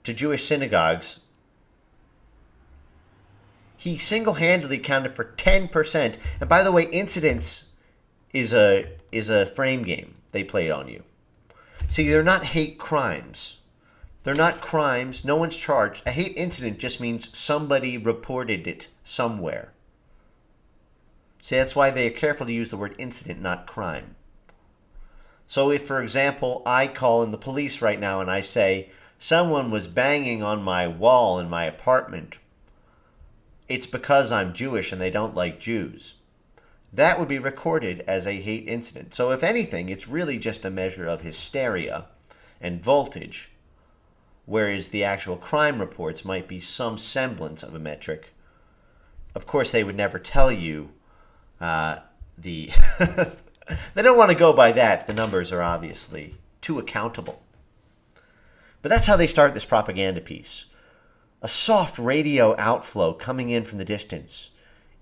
to Jewish synagogues, he single-handedly accounted for 10%. And by the way, incidents is a frame game they played on you. See, they're not hate crimes. They're not crimes. No one's charged. A hate incident just means somebody reported it somewhere. See, that's why they are careful to use the word incident, not crime. So if, for example, I call in the police right now and I say, someone was banging on my wall in my apartment, it's because I'm Jewish and they don't like Jews. That would be recorded as a hate incident. So if anything, it's really just a measure of hysteria and voltage, whereas the actual crime reports might be some semblance of a metric. Of course, they would never tell you they don't want to go by that. The numbers are obviously too accountable. But that's how they start this propaganda piece. A soft radio outflow coming in from the distance.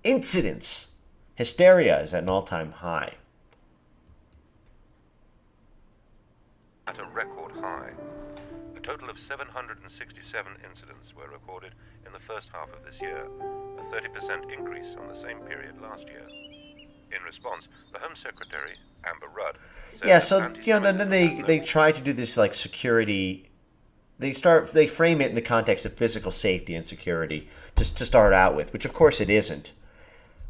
Incidents. Hysteria is at an all-time high. At a record high. A total of 767 incidents were recorded in the first half of this year, a 30% increase on the same period last year. In response, the Home Secretary, Amber Rudd, said Yeah, so then they try to do this like security. They frame it in the context of physical safety and security to start out with, which of course it isn't.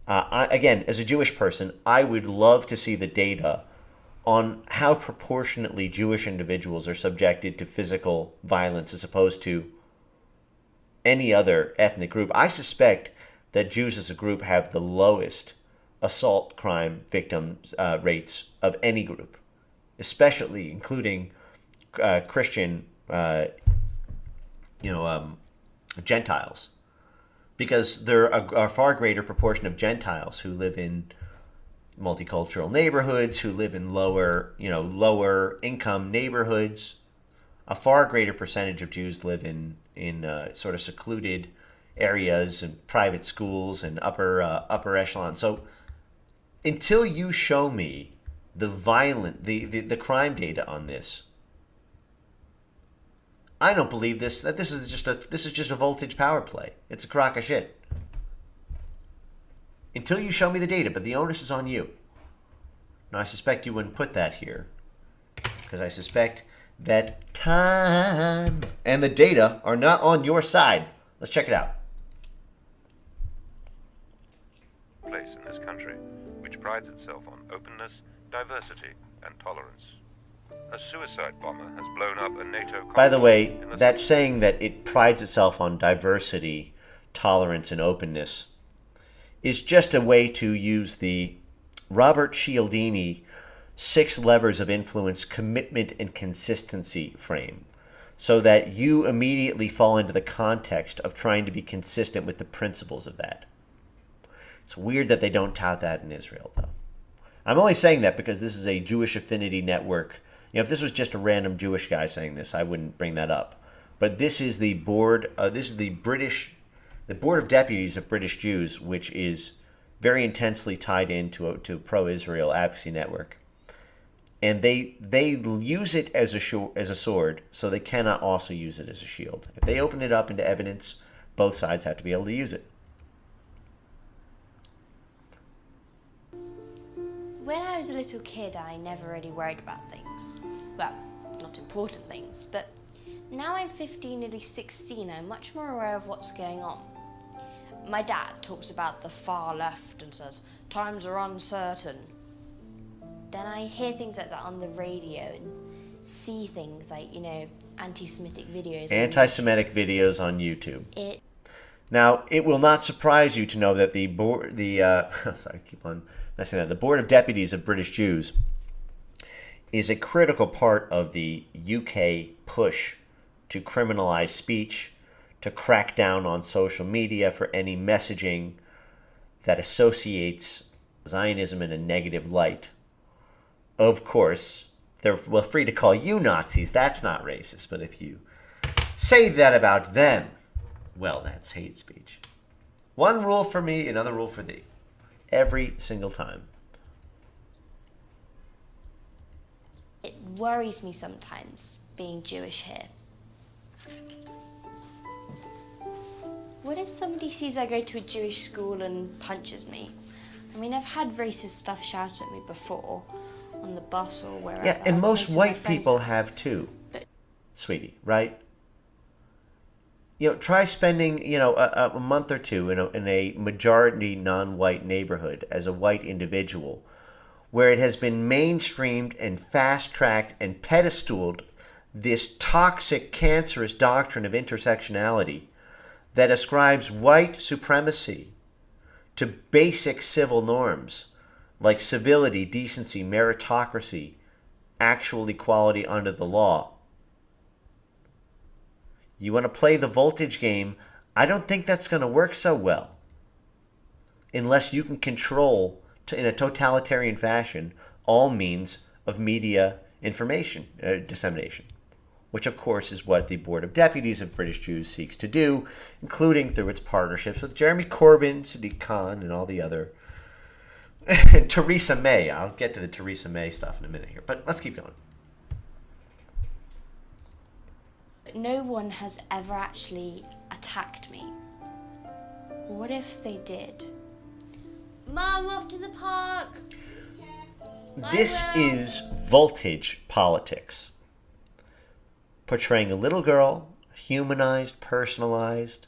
Again, as a Jewish person, I would love to see the data on how proportionately Jewish individuals are subjected to physical violence as opposed to any other ethnic group. I suspect that Jews as a group have the lowest assault crime victims rates of any group, especially including Christian, Gentiles, because there are a far greater proportion of Gentiles who live in multicultural neighborhoods, who live in lower income neighborhoods. A far greater percentage of Jews live in sort of secluded areas and private schools and upper echelon. So until you show me the crime data on this, I don't believe that this is just a voltage power play. It's a crock of shit. Until you show me the data, but the onus is on you. Now, I suspect you wouldn't put that here, because I suspect that time and the data are not on your side. Let's check it out. Place in this country, which prides itself on openness, diversity, and tolerance. A suicide bomber has blown up a NATO... By the way, that saying that it prides itself on diversity, tolerance, and openness is just a way to use the Robert Cialdini 6 levers of influence, commitment, and consistency frame, so that you immediately fall into the context of trying to be consistent with the principles of that. It's weird that they don't tout that in Israel, though. I'm only saying that because this is a Jewish affinity network. If this was just a random Jewish guy saying this, I wouldn't bring that up. But this is the board. This is the Board of Deputies of British Jews, which is very intensely tied into a pro-Israel advocacy network, and they use it as a sword, so they cannot also use it as a shield. If they open it up into evidence, both sides have to be able to use it. When I was a little kid, I never really worried about things. Well, not important things, but now I'm 15, nearly 16, I'm much more aware of what's going on. My dad talks about the far left and says, times are uncertain. Then I hear things like that on the radio and see things like, anti-Semitic videos. Anti-Semitic videos on YouTube. Now, it will not surprise you to know that the Board of Deputies of British Jews is a critical part of the UK push to criminalize speech, to crack down on social media for any messaging that associates Zionism in a negative light. Of course, they're free to call you Nazis. That's not racist. But if you say that about them, well, that's hate speech. One rule for me, another rule for thee. Every single time. It worries me sometimes, being Jewish here. What if somebody sees I go to a Jewish school and punches me? I mean, I've had racist stuff shouted at me before, on the bus or wherever. Yeah, and most Most of my white friends people have. have too, But sweetie, right? Try spending, a month or two in a majority non-white neighborhood as a white individual, where it has been mainstreamed and fast-tracked and pedestaled this toxic, cancerous doctrine of intersectionality that ascribes white supremacy to basic civil norms like civility, decency, meritocracy, actual equality under the law. You want to play the voltage game, I don't think that's going to work so well unless you can control, in a totalitarian fashion, all means of media information dissemination, which of course is what the Board of Deputies of British Jews seeks to do, including through its partnerships with Jeremy Corbyn, Sadiq Khan, and all the other... Theresa May. I'll get to the Theresa May stuff in a minute here, but let's keep going. no one has ever actually attacked me. What if they did? Mum, off to the park! This is voltage politics. Portraying a little girl, humanized, personalized,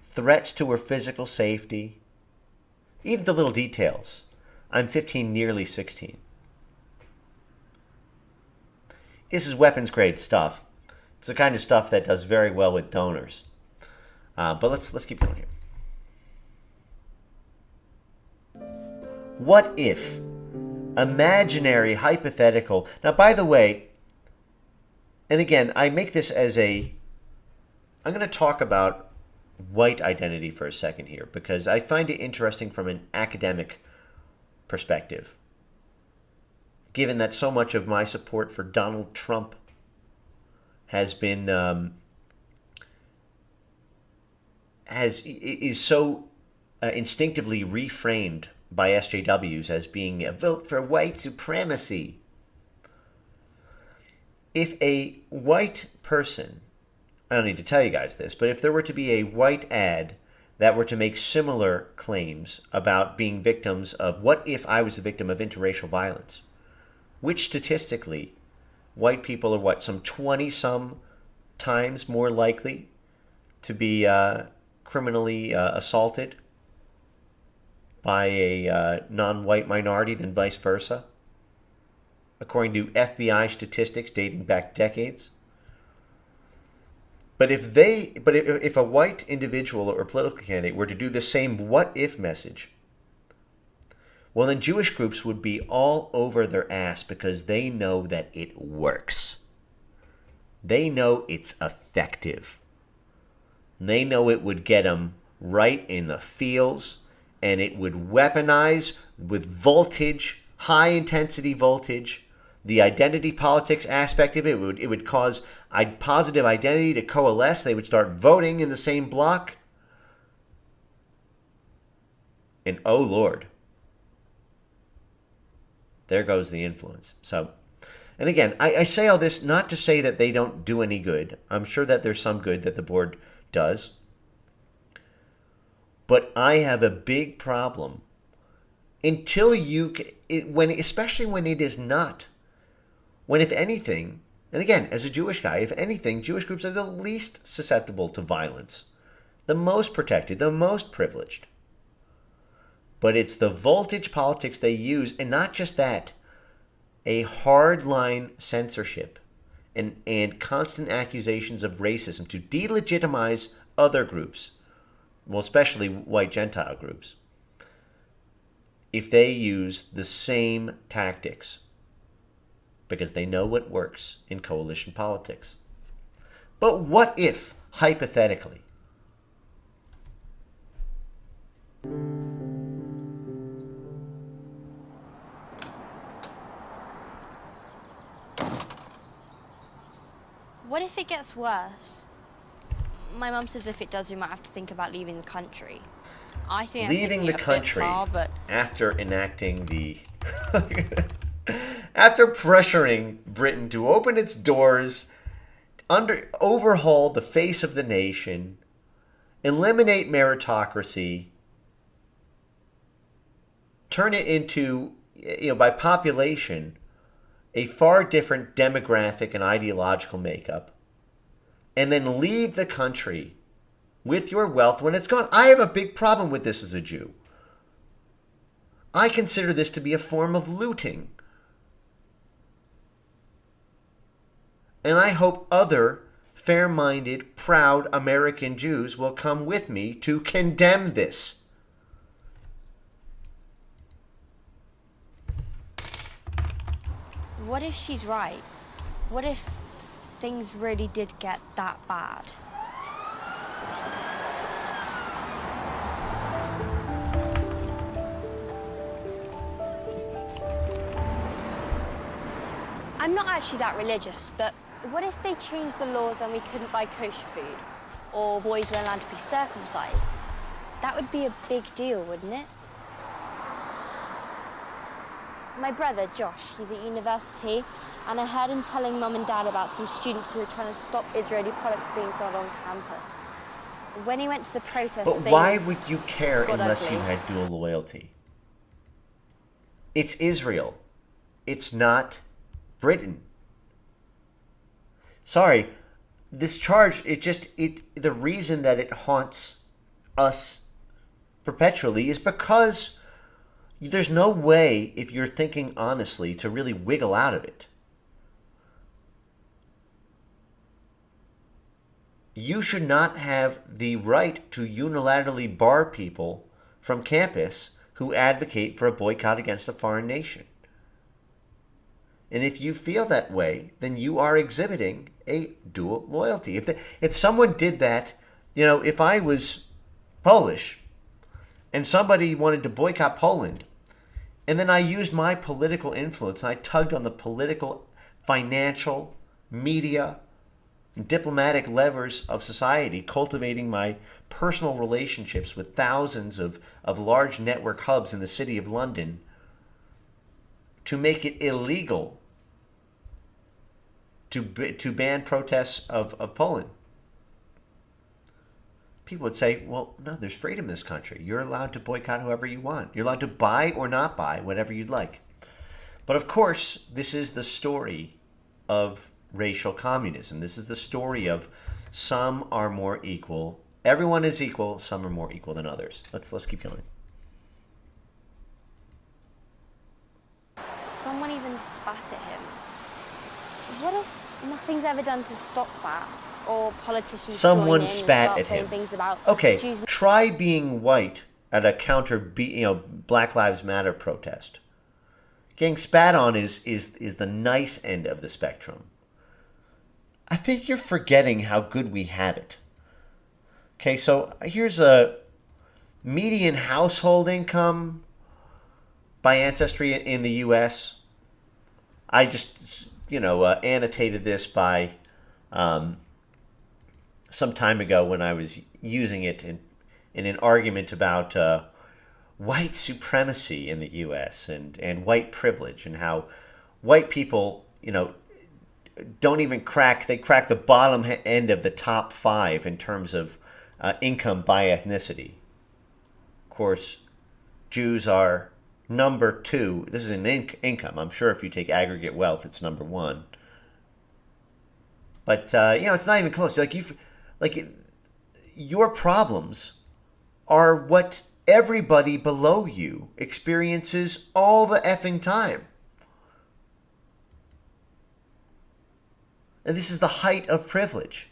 threats to her physical safety, even the little details. I'm 15, nearly 16. This is weapons grade stuff. It's the kind of stuff that does very well with donors. But let's keep going here. What if? Imaginary, hypothetical. Now, by the way, and again, I make this as I'm going to talk about white identity for a second here because I find it interesting from an academic perspective, given that so much of my support for Donald Trump has been is so instinctively reframed by SJWs as being a vote for white supremacy. If a white person, I don't need to tell you guys this, but if there were to be a white ad that were to make similar claims about being victims of, what if I was the victim of interracial violence, which statistically white people are some 20-some times more likely to be criminally assaulted by a non-white minority than vice versa, according to FBI statistics dating back decades. But if a white individual or political candidate were to do the same what if message, well, then Jewish groups would be all over their ass because they know that it works. They know it's effective. They know it would get them right in the feels, and it would weaponize with voltage, high intensity voltage, the identity politics aspect of it. It would cause positive identity to coalesce. They would start voting in the same block. And oh Lord, there goes the influence. So, and again, I say all this not to say that they don't do any good. I'm sure that there's some good that the board does. But I have a big problem until especially when it is not. When, if anything, and again, as a Jewish guy, if anything, Jewish groups are the least susceptible to violence, the most protected, the most privileged. But it's the voltage politics they use, and not just that, a hardline censorship and constant accusations of racism to delegitimize other groups, well, especially white Gentile groups, if they use the same tactics, because they know what works in coalition politics. But what if, hypothetically, What if it gets worse? My mum says if it does, we might have to think about leaving the country. I think that's leaving taking the it a bit country far, but after enacting the after pressuring Britain to open its doors, overhaul the face of the nation, eliminate meritocracy, turn it into, by population, a far different demographic and ideological makeup, and then leave the country with your wealth when it's gone. I have a big problem with this as a Jew. I consider this to be a form of looting. And I hope other fair-minded, proud American Jews will come with me to condemn this. What if she's right? What if things really did get that bad? I'm not actually that religious, but what if they changed the laws and we couldn't buy kosher food? Or boys weren't allowed to be circumcised? That would be a big deal, wouldn't it? My brother, Josh, he's at university, and I heard him telling Mum and Dad about some students who were trying to stop Israeli products being sold on campus. When he went to the protest, But why would you care unless you had dual loyalty? It's Israel. It's not Britain. Sorry, this charge, the reason that it haunts us perpetually is because there's no way, if you're thinking honestly, to really wiggle out of it. You should not have the right to unilaterally bar people from campus who advocate for a boycott against a foreign nation. And if you feel that way, then you are exhibiting a dual loyalty. If someone did that, if I was Polish and somebody wanted to boycott Poland, and then I used my political influence and I tugged on the political, financial, media, and diplomatic levers of society, cultivating my personal relationships with thousands of large network hubs in the city of London to make it illegal to ban protests of Poland. People would say, well, no, there's freedom in this country. You're allowed to boycott whoever you want. You're allowed to buy or not buy whatever you'd like. But of course, this is the story of racial communism. This is the story of some are more equal. Everyone is equal. Some are more equal than others. Let's keep going. Someone even spat at him. What if nothing's ever done to stop that? Or politicians Someone join in spat and at start saying him. things about Okay, Jews. try being white at a counter Black Lives Matter protest. Getting spat on is the nice end of the spectrum. I think you're forgetting how good we have it. Okay, so here's a median household income by Ancestry in the U.S. I just, annotated this by some time ago when I was using it in an argument about white supremacy in the U.S. and white privilege and how white people, don't even crack the bottom end of the top 5 in terms of income by ethnicity. Of course, Jews are number 2. This is an income. I'm sure if you take aggregate wealth, it's number 1. But it's not even close. Your problems are what everybody below you experiences all the effing time. And this is the height of privilege.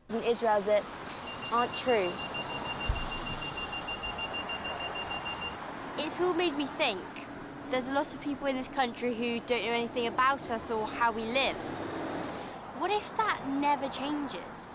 In Israel that aren't true. It's all made me think. There's a lot of people in this country who don't know anything about us or how we live. What if that never changes?